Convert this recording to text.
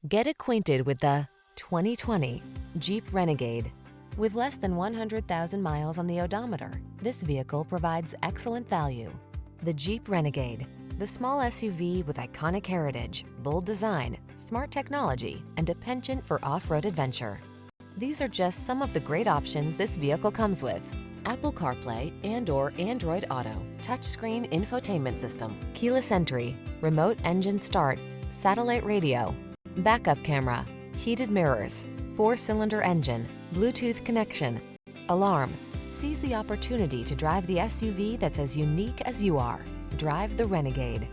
Get acquainted with the 2020 Jeep Renegade. With less than 100,000 miles on the odometer, this vehicle provides excellent value. The Jeep Renegade, the small SUV with iconic heritage, bold design, smart technology, and a penchant for off-road adventure. These are just some of the great options this vehicle comes with: Apple CarPlay and/or Android Auto, touchscreen infotainment system, keyless entry, remote engine start, satellite radio, backup camera, heated mirrors, 4-cylinder engine, Bluetooth connection, alarm. Seize the opportunity to drive the SUV that's as unique as you are. Drive the Renegade.